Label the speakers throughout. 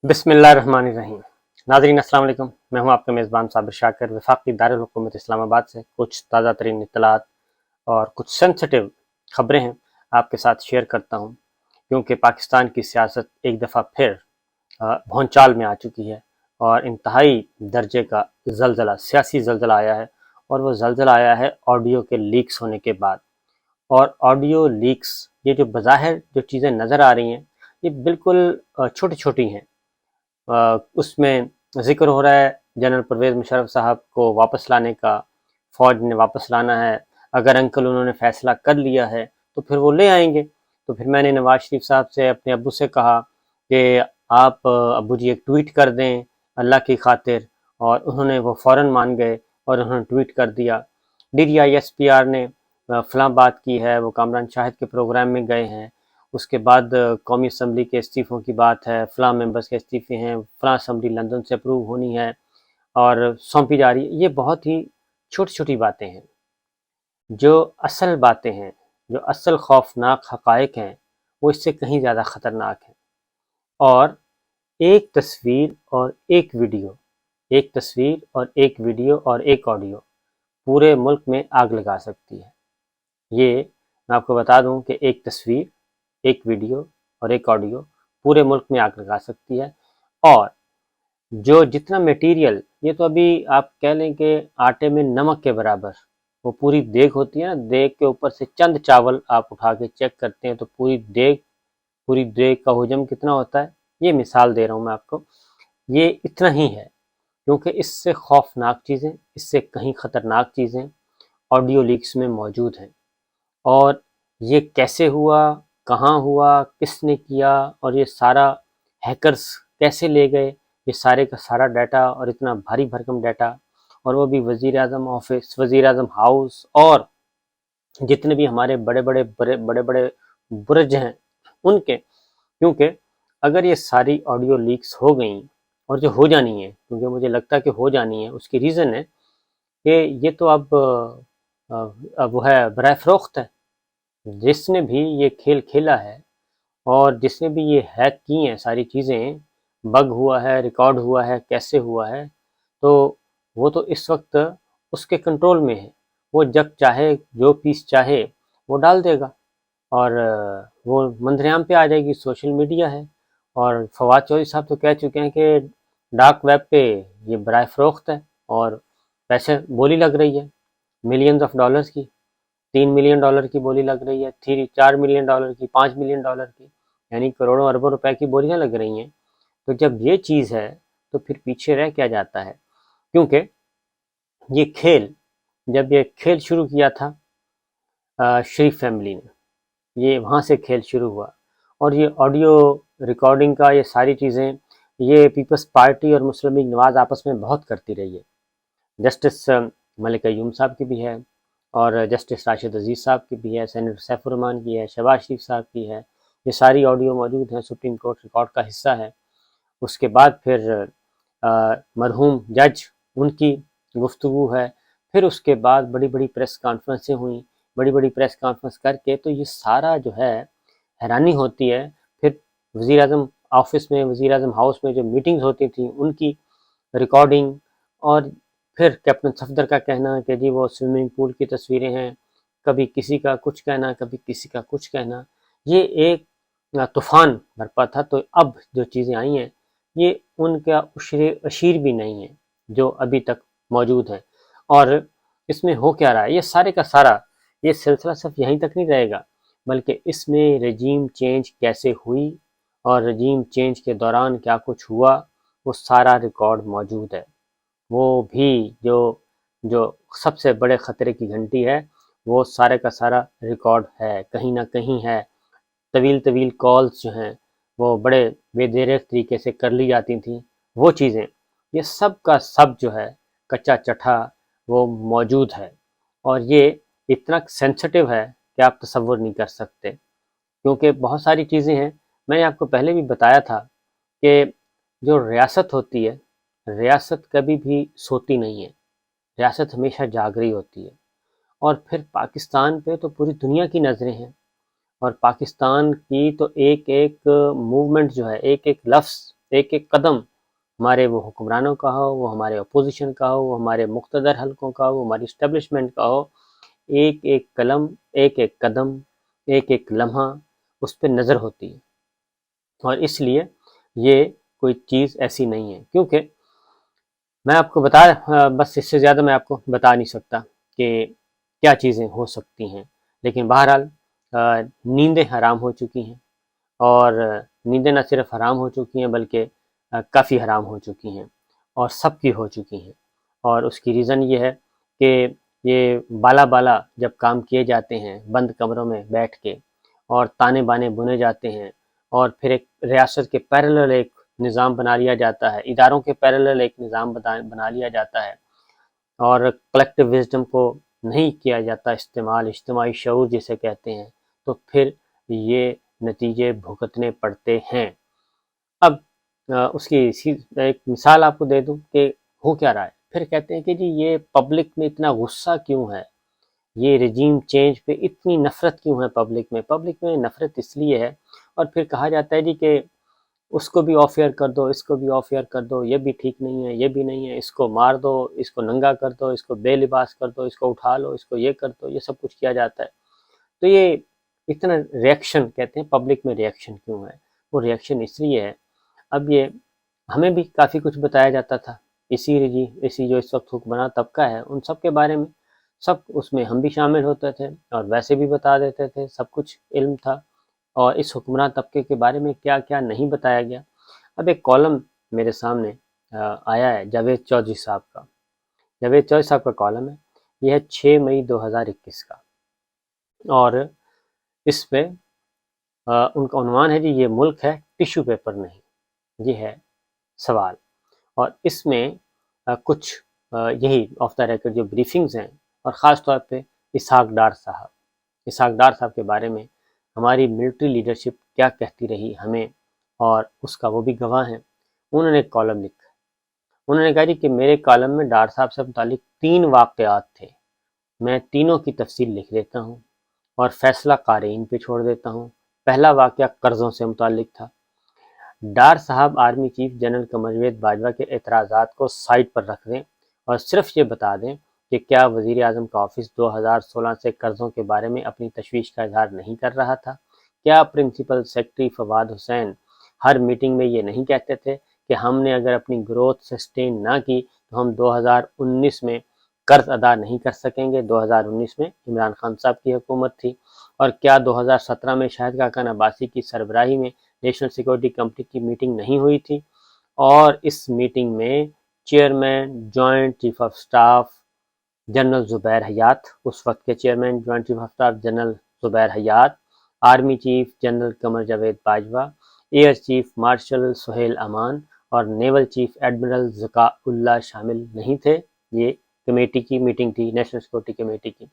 Speaker 1: بسم اللہ الرحمن الرحیم۔ ناظرین السلام علیکم، میں ہوں آپ کا میزبان صابر شاکر، وفاقی دارالحکومت اسلام آباد سے کچھ تازہ ترین اطلاعات اور کچھ سینسٹیو خبریں ہیں آپ کے ساتھ شیئر کرتا ہوں، کیونکہ پاکستان کی سیاست ایک دفعہ پھر بھونچال میں آ چکی ہے اور انتہائی درجے کا زلزلہ، سیاسی زلزلہ آیا ہے، اور وہ زلزلہ آیا ہے آڈیو کے لیکس ہونے کے بعد۔ اور آڈیو لیکس، یہ جو بظاہر جو چیزیں نظر آ رہی ہیں، یہ بالکل چھوٹی چھوٹی ہیں۔ اس میں ذکر ہو رہا ہے جنرل پرویز مشرف صاحب کو واپس لانے کا، فوج نے واپس لانا ہے، اگر انکل انہوں نے فیصلہ کر لیا ہے تو پھر وہ لے آئیں گے۔ تو پھر میں نے نواز شریف صاحب سے، اپنے ابو سے کہا کہ آپ ابو جی ایک ٹویٹ کر دیں اللہ کی خاطر، اور انہوں نے وہ فوراً مان گئے اور انہوں نے ٹویٹ کر دیا۔ DDISPR نے فلاں بات کی ہے، وہ کامران شاہد کے پروگرام میں گئے ہیں، اس کے بعد قومی اسمبلی کے استعفوں کی بات ہے، فلاں ممبرز کے استعفے ہیں، فلاں اسمبلی لندن سے اپروو ہونی ہے اور سونپی جا رہی ہے۔ یہ بہت ہی چھوٹی چھوٹی باتیں ہیں۔ جو اصل باتیں ہیں، جو اصل خوفناک حقائق ہیں، وہ اس سے کہیں زیادہ خطرناک ہیں۔ اور ایک تصویر اور ایک ویڈیو، ایک تصویر اور ایک ویڈیو اور ایک آڈیو پورے ملک میں آگ لگا سکتی ہے۔ یہ میں آپ کو بتا دوں کہ ایک تصویر، ایک ویڈیو اور ایک آڈیو پورے ملک میں آگ لگا سکتی ہے۔ اور جو جتنا میٹیریل، یہ تو ابھی آپ کہہ لیں کہ آٹے میں نمک کے برابر، وہ پوری دیگ ہوتی ہے نا، دیگ کے اوپر سے چند چاول آپ اٹھا کے چیک کرتے ہیں تو پوری دیگ کا حجم کتنا ہوتا ہے۔ یہ مثال دے رہا ہوں میں آپ کو، یہ اتنا ہی ہے، کیونکہ اس سے خوفناک چیزیں، اس سے کہیں خطرناک چیزیں آڈیو لیکس میں موجود ہیں۔ اور یہ کیسے ہوا، کہاں ہوا، کس نے کیا، اور یہ سارا ہیکرز کیسے لے گئے یہ سارے کا سارا ڈیٹا، اور اتنا بھاری بھرکم ڈیٹا، اور وہ بھی وزیر اعظم آفس، وزیر اعظم ہاؤس، اور جتنے بھی ہمارے بڑے بڑے برج ہیں ان کے۔ کیونکہ اگر یہ ساری آڈیو لیکس ہو گئیں، اور جو ہو جانی ہے، کیونکہ مجھے لگتا ہے کہ ہو جانی ہے، اس کی ریزن ہے کہ یہ تو اب وہ ہے، برائے فروخت ہے۔ جس نے بھی یہ کھیل کھیلا ہے اور جس نے بھی یہ ہیک کی ہیں ساری چیزیں، بگ ہوا ہے، ریکارڈ ہوا ہے، کیسے ہوا ہے، تو وہ تو اس وقت اس کے کنٹرول میں ہے۔ وہ جب چاہے، جو پیس چاہے وہ ڈال دے گا، اور وہ منظر عام پہ آ جائے گی۔ سوشل میڈیا ہے، اور فواد چودھری صاحب تو کہہ چکے ہیں کہ ڈارک ویب پہ یہ برائے فروخت ہے، اور پیسے بولی لگ رہی ہے ملینز آف ڈالرز کی، $3 ملین کی بولی لگ رہی ہے، $4 ملین کی، $5 ملین کی، یعنی کروڑوں اربوں روپے کی بولیاں لگ رہی ہیں۔ تو جب یہ چیز ہے تو پھر پیچھے رہ کیا جاتا ہے؟ کیونکہ جب یہ کھیل شروع کیا تھا شریف فیملی نے، یہ وہاں سے کھیل شروع ہوا، اور یہ آڈیو ریکارڈنگ کا، یہ ساری چیزیں، یہ پیپلز پارٹی اور مسلم لیگ نواز آپس میں بہت کرتی رہی ہے۔ جسٹس ملک قیوم صاحب کی بھی ہے، اور جسٹس راشد عزیز صاحب کی بھی ہے، سینیٹر سیف الرحمان کی ہے، شہباز شریف صاحب کی ہے۔ یہ ساری آڈیو موجود ہیں، سپریم کورٹ ریکارڈ کا حصہ ہے۔ اس کے بعد پھر مرحوم جج، ان کی گفتگو ہے، پھر اس کے بعد بڑی بڑی پریس کانفرنسیں ہوئیں، بڑی بڑی پریس کانفرنس کر کے تو یہ سارا جو ہے، حیرانی ہوتی ہے۔ پھر وزیر اعظم آفس میں، وزیر اعظم ہاؤس میں جو میٹنگز ہوتی تھیں ان کی ریکارڈنگ، اور پھر کیپٹن صفدر کا کہنا کہ جی وہ سوئمنگ پول کی تصویریں ہیں، کبھی کسی کا کچھ کہنا، کبھی کسی کا کچھ کہنا، یہ ایک طوفان برپا تھا۔ تو اب جو چیزیں آئی ہیں، یہ ان کا اشیر بھی نہیں ہے جو ابھی تک موجود ہے۔ اور اس میں ہو کیا رہا ہے، یہ سارے کا سارا، یہ سلسلہ صرف یہیں تک نہیں رہے گا، بلکہ اس میں رجیم چینج کیسے ہوئی اور رجیم چینج کے دوران کیا کچھ ہوا، وہ سارا ریکارڈ موجود ہے۔ وہ بھی جو سب سے بڑے خطرے کی گھنٹی ہے، وہ سارے کا سارا ریکارڈ ہے، کہیں نہ کہیں ہے۔ طویل کالز جو ہیں، وہ بڑے بے دریغ طریقے سے کر لی جاتی تھیں، وہ چیزیں، یہ سب کا سب جو ہے کچا چٹھا وہ موجود ہے۔ اور یہ اتنا سینسٹیو ہے کہ آپ تصور نہیں کر سکتے، کیونکہ بہت ساری چیزیں ہیں۔ میں نے آپ کو پہلے بھی بتایا تھا کہ جو ریاست ہوتی ہے، ریاست کبھی بھی سوتی نہیں ہے، ریاست ہمیشہ جاگ رہی ہوتی ہے۔ اور پھر پاکستان پہ تو پوری دنیا کی نظریں ہیں، اور پاکستان کی تو ایک ایک موومنٹ جو ہے، ایک ایک لفظ ایک ایک قدم ہمارے وہ حکمرانوں کا ہو، وہ ہمارے اپوزیشن کا ہو، وہ ہمارے مقتدر حلقوں کا ہو، وہ ہماری اسٹیبلشمنٹ کا ہو، ایک ایک قلم، ایک ایک قدم، ایک ایک لمحہ اس پہ نظر ہوتی ہے۔ اور اس لیے یہ کوئی چیز ایسی نہیں ہے، کیونکہ میں آپ کو بس اس سے زیادہ میں آپ کو بتا نہیں سکتا کہ کیا چیزیں ہو سکتی ہیں، لیکن بہرحال نیندیں حرام ہو چکی ہیں، اور نیندیں نہ صرف حرام ہو چکی ہیں بلکہ کافی حرام ہو چکی ہیں، اور سب کی ہو چکی ہیں۔ اور اس کی ریزن یہ ہے کہ یہ بالا جب کام کیے جاتے ہیں بند کمروں میں بیٹھ کے، اور تانے بانے بنے جاتے ہیں، اور پھر ایک ریاست کے پیرلل ایک نظام بنا لیا جاتا ہے، اداروں کے پیرلل ایک نظام بنا لیا جاتا ہے، اور کلیکٹیو وزڈم کو نہیں کیا جاتا استعمال، اجتماعی شعور جسے کہتے ہیں، تو پھر یہ نتیجے بھگتنے پڑتے ہیں۔ اب اس کی ایک مثال آپ کو دے دوں کہ ہو کیا رہا ہے۔ پھر کہتے ہیں کہ جی یہ پبلک میں اتنا غصہ کیوں ہے، یہ رجیم چینج پہ اتنی نفرت کیوں ہے پبلک میں نفرت اس لیے ہے، اور پھر کہا جاتا ہے جی کہ اس کو بھی آف ایئر کر دو، اس کو بھی آف ایئر کر دو، یہ بھی ٹھیک نہیں ہے، یہ بھی نہیں ہے، اس کو مار دو، اس کو ننگا کر دو، اس کو بے لباس کر دو، اس کو اٹھا لو، اس کو یہ کر دو، یہ سب کچھ کیا جاتا ہے۔ تو یہ اتنا ریئیکشن کہتے ہیں پبلک میں ریئیکشن کیوں ہے؟ وہ ریئیکشن اس لیے ہے، اب یہ ہمیں بھی کافی کچھ بتایا جاتا تھا، اسی جو اس وقت حکمراں طبقہ ہے ان سب کے بارے میں، سب اس میں ہم بھی شامل ہوتے تھے اور ویسے بھی بتا دیتے تھے، سب کچھ علم تھا، اور اس حکمراں طبقے کے بارے میں کیا کیا نہیں بتایا گیا۔ اب ایک کالم میرے سامنے آیا ہے جاوید چودھری صاحب کا، جاوید چودھری صاحب کا کالم ہے، یہ ہے 6 مئی 2021 کا، اور اس پہ ان کا عنوان ہے جی یہ ملک ہے ٹیشو پیپر نہیں، یہ ہے سوال۔ اور اس میں کچھ یہی آف دا ریکارڈ جو بریفنگز ہیں، اور خاص طور پہ اسحاق ڈار صاحب کے بارے میں ہماری ملٹری لیڈرشپ کیا کہتی رہی ہمیں، اور اس کا وہ بھی گواہ ہیں۔ انہوں نے ایک کالم لکھا، انہوں نے کہا جی کہ میرے کالم میں ڈار صاحب سے متعلق 3 واقعات تھے، میں تینوں کی تفصیل لکھ دیتا ہوں اور فیصلہ قارئین پہ چھوڑ دیتا ہوں۔ پہلا واقعہ قرضوں سے متعلق تھا۔ ڈار صاحب army chief general Qamar Javed Bajwa کے اعتراضات کو سائٹ پر رکھ دیں اور صرف یہ بتا دیں کہ کیا وزیر اعظم کا آفس 2016 سے قرضوں کے بارے میں اپنی تشویش کا اظہار نہیں کر رہا تھا؟ کیا پرنسپل سیکرٹری فواد حسین ہر میٹنگ میں یہ نہیں کہتے تھے کہ ہم نے اگر اپنی گروتھ سسٹین نہ کی تو ہم 2019 میں قرض ادا نہیں کر سکیں گے؟ 2019 میں عمران خان صاحب کی حکومت تھی۔ اور کیا 2017 میں شاہد خاقان عباسی کی سربراہی میں نیشنل سیکورٹی کمیٹی کی میٹنگ نہیں ہوئی تھی؟ اور اس میٹنگ میں chairman joint chief of staff general Zubair Hayat, اس وقت کے chairman joint chief of staff general Zubair Hayat, army chief general Qamar Javed Bajwa, air chief marshal Sohail Aman اور نیول چیف ایڈمرل ذکاء اللہ شامل نہیں تھے؟ یہ کمیٹی کی میٹنگ تھی، نیشنل سیکورٹی کمیٹی کی۔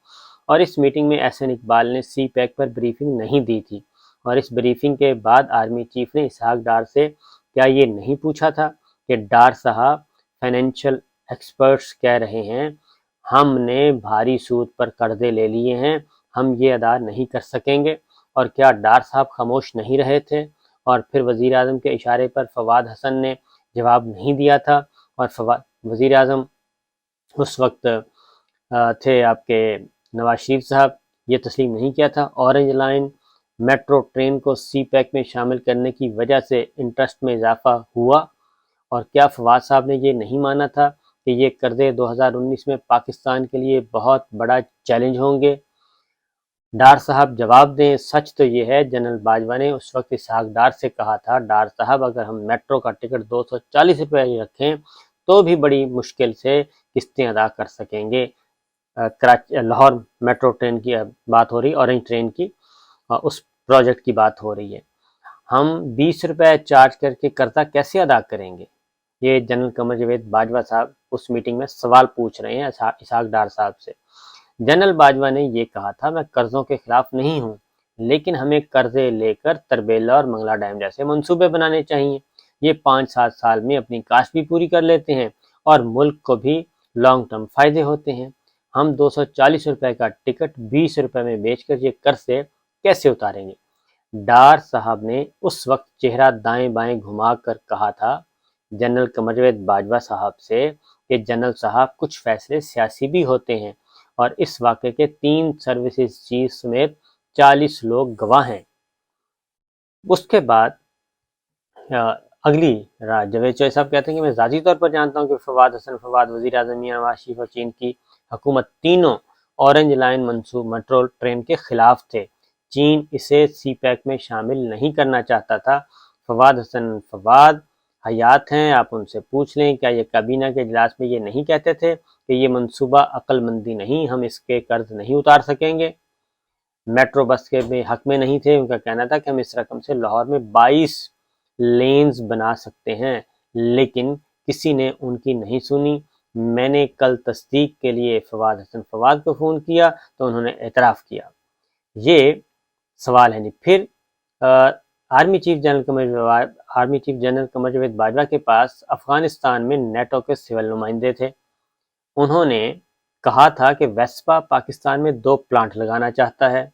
Speaker 1: اور اس میٹنگ میں احسن اقبال نے سی پیک پر بریفنگ نہیں دی تھی، اور اس بریفنگ کے بعد آرمی چیف نے اسحاق ڈار سے کیا یہ نہیں پوچھا تھا کہ ڈار صاحب فائنینشیل ایکسپرٹس کہہ رہے ہیں ہم نے بھاری سود پر قرضے لے لیے ہیں، ہم یہ ادا نہیں کر سکیں گے؟ اور کیا ڈار صاحب خاموش نہیں رہے تھے؟ اور پھر وزیر اعظم کے اشارے پر فواد حسن نے جواب نہیں دیا تھا، اور وزیر اعظم اس وقت تھے آپ کے نواز شریف صاحب، یہ تسلیم نہیں کیا تھا؟ اورنج لائن میٹرو ٹرین کو سی پیک میں شامل کرنے کی وجہ سے انٹرسٹ میں اضافہ ہوا؟ اور کیا فواد صاحب نے یہ نہیں مانا تھا کہ یہ قرضے 2019 میں پاکستان کے لیے بہت بڑا چیلنج ہوں گے؟ ڈار صاحب جواب دیں، سچ تو یہ ہے جنرل باجوہ نے اس وقت اسحاق ڈار سے کہا تھا ڈار صاحب اگر ہم میٹرو کا ٹکٹ 240 روپے رکھیں تو بھی بڑی مشکل سے قسطیں ادا کر سکیں گے۔ لاہور میٹرو ٹرین کی بات ہو رہی، اورنج ٹرین کی، اس پروجیکٹ کی بات ہو رہی ہے، ہم 20 روپے چارج کر کے قرضہ کیسے ادا کریں گے؟ یہ جنرل قمر جاوید باجوہ صاحب اس میٹنگ میں سوال پوچھ رہے ہیں اسحاق ڈار صاحب سے۔ جنرل باجوہ نے یہ کہا تھا میں قرضوں کے خلاف نہیں ہوں، لیکن ہمیں قرضے لے کر تربیلا اور منگلا ڈیم جیسے منصوبے بنانے چاہیے، یہ 5-7 سال میں اپنی کاشت بھی پوری کر لیتے ہیں اور ملک کو بھی لانگ ٹرم فائدے ہوتے ہیں۔ ہم 240 روپے کا ٹکٹ 20 روپے میں بیچ کر یہ قرض سے کیسے اتاریں گے؟ ڈار صاحب نے اس وقت چہرہ دائیں بائیں گھما کر کہا تھا جنرل قمر جاوید باجوہ صاحب سے کہ جنرل صاحب کچھ فیصلے سیاسی بھی ہوتے ہیں اور اس واقعے کے 3 سروسز چیف سمیت 40 لوگ گواہ ہیں۔ اس کے بعد اگلی رات جاوید چوہے صاحب کہتے ہیں کہ میں ذاتی طور پر جانتا ہوں کہ فواد حسن فواد، وزیر اعظم میاں نواز شریف اور چین کی حکومت تینوں اورنج لائن منصوبہ میٹرو ٹرین کے خلاف تھے۔ چین اسے سی پیک میں شامل نہیں کرنا چاہتا تھا۔ فواد حسن فواد حیات ہیں، آپ ان سے پوچھ لیں، کیا یہ کابینہ کے اجلاس میں یہ نہیں کہتے تھے کہ یہ منصوبہ عقل مندی نہیں، ہم اس کے قرض نہیں اتار سکیں گے؟ میٹرو بس کے حق میں نہیں تھے، ان کا کہنا تھا کہ ہم اس رقم سے لاہور میں 22 لینز بنا سکتے ہیں، لیکن کسی نے ان کی نہیں سنی۔ میں نے کل تصدیق کے لیے فواد حسن فواد کو فون کیا تو انہوں نے اعتراف کیا۔ یہ سوال ہے جی۔ پھر army chief general Qamar Javed Bajwa کے پاس افغانستان میں نیٹو کے سول نمائندے تھے۔ انہوں نے کہا تھا کہ ویسپا پاکستان میں 2 پلانٹ لگانا چاہتا ہے۔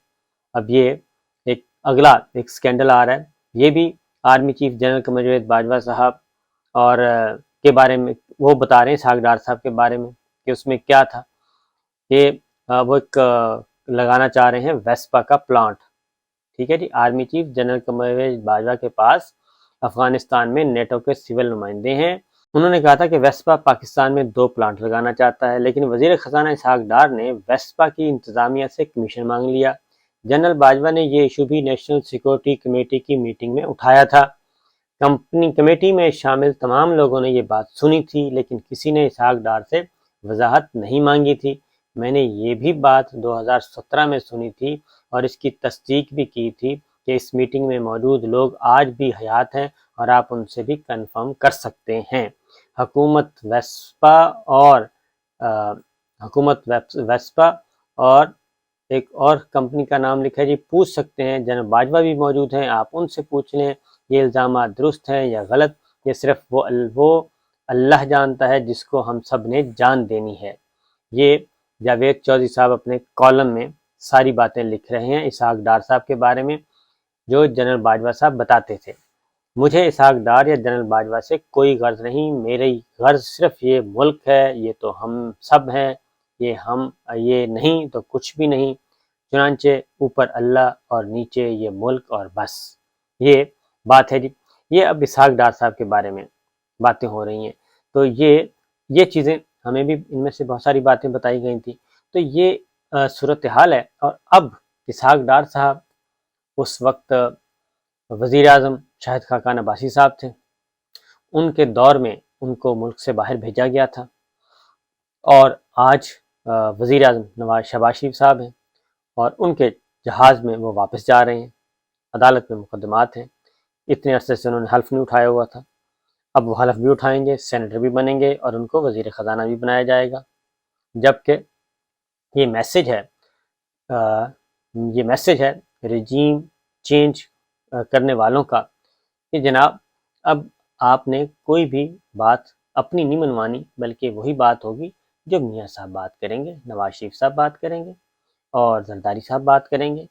Speaker 1: اب یہ اگلا سکینڈل آ رہا ہے، یہ بھی army chief general Qamar Javed Bajwa صاحب اور کے بارے میں وہ بتا رہے ہیں، اسحاق ڈار صاحب کے بارے میں، کہ اس میں کیا تھا کہ وہ ایک لگانا چاہ رہے ہیں ویسپا کا پلانٹ۔ ٹھیک ہے جی۔ Army chief general Qamar Javed Bajwa کے پاس افغانستان میں نیٹو کے سول نمائندے ہیں۔ انہوں نے کہا تھا کہ ویسپا پاکستان میں 2 پلانٹ لگانا چاہتا ہے، لیکن وزیر خزانہ اسحاق ڈار نے ویسپا کی انتظامیہ سے کمیشن مانگ لیا۔ جنرل باجوہ نے یہ ایشو بھی نیشنل سیکورٹی کمیٹی کی میٹنگ میں اٹھایا تھا۔ کمیٹی میں شامل تمام لوگوں نے یہ بات سنی تھی، لیکن کسی نے اسحاق ڈار سے وضاحت نہیں مانگی تھی۔ میں نے یہ بھی بات 2017 میں سنی تھی اور اس کی تصدیق بھی کی تھی کہ اس میٹنگ میں موجود لوگ آج بھی حیات ہیں اور آپ ان سے بھی کنفرم کر سکتے ہیں۔ حکومت ویسپا اور ایک اور کمپنی کا نام لکھا ہے جی، پوچھ سکتے ہیں، جنرل باجوہ بھی موجود ہیں، آپ ان سے پوچھ لیں یہ الزامات درست ہیں یا غلط، یہ صرف وہ اللہ جانتا ہے جس کو ہم سب نے جان دینی ہے۔ یہ جاوید چودھری صاحب اپنے کالم میں ساری باتیں لکھ رہے ہیں اسحاق ڈار صاحب کے بارے میں، جو جنرل باجوہ صاحب بتاتے تھے۔ مجھے اسحاق ڈار یا جنرل باجوہ سے کوئی غرض نہیں، میری غرض صرف یہ ملک ہے، یہ تو ہم سب ہیں، یہ نہیں تو کچھ بھی نہیں، چنانچہ اوپر اللہ اور نیچے یہ ملک اور بس۔ یہ بات ہے جی۔ یہ اب اسحاق ڈار صاحب کے بارے میں باتیں ہو رہی ہیں، تو یہ چیزیں ہمیں بھی ان میں سے بہت ساری باتیں بتائی گئی تھی۔ تو یہ صورتحال ہے۔ اور اب اسحاق ڈار صاحب اس وقت وزیر اعظم شاہد خاقان عباسی صاحب تھے، ان کے دور میں ان کو ملک سے باہر بھیجا گیا تھا، اور آج وزیر اعظم شہباز شریف صاحب ہیں اور ان کے جہاز میں وہ واپس جا رہے ہیں۔ عدالت میں مقدمات ہیں، اتنے عرصے سے انہوں نے حلف نہیں اٹھایا ہوا تھا، اب وہ حلف بھی اٹھائیں گے، سینیٹر بھی بنیں گے اور ان کو وزیر خزانہ بھی بنایا جائے گا۔ جبکہ یہ میسج ہے رجیم چینج کرنے والوں کا کہ جناب اب آپ نے کوئی بھی بات اپنی نہیں منوانی، بلکہ وہی بات ہوگی جو میاں صاحب بات کریں گے، نواز شریف صاحب بات کریں گے اور زرداری صاحب بات کریں گے،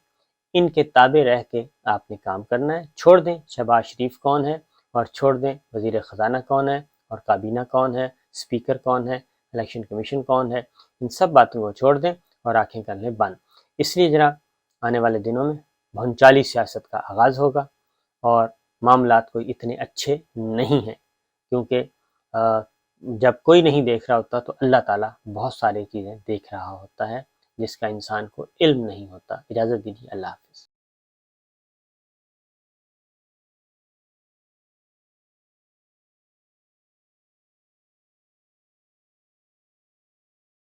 Speaker 1: ان کے تابع رہ کے آپ نے کام کرنا ہے۔ چھوڑ دیں شہباز شریف کون ہے اور چھوڑ دیں وزیر خزانہ کون ہے اور کابینہ کون ہے، اسپیکر کون ہے، الیکشن کمیشن کون ہے، ان سب باتوں کو چھوڑ دیں اور آنکھیں کر لیں بند۔ اس لیے جناب آنے والے دنوں میں بھونچالی سیاست کا آغاز ہوگا اور معاملات کوئی اتنے اچھے نہیں ہیں، کیونکہ جب کوئی نہیں دیکھ رہا ہوتا تو اللہ تعالیٰ بہت ساری چیزیں دیکھ رہا ہوتا ہے جس کا انسان کو علم نہیں ہوتا۔ اجازت دیجیے، اللہ حافظ۔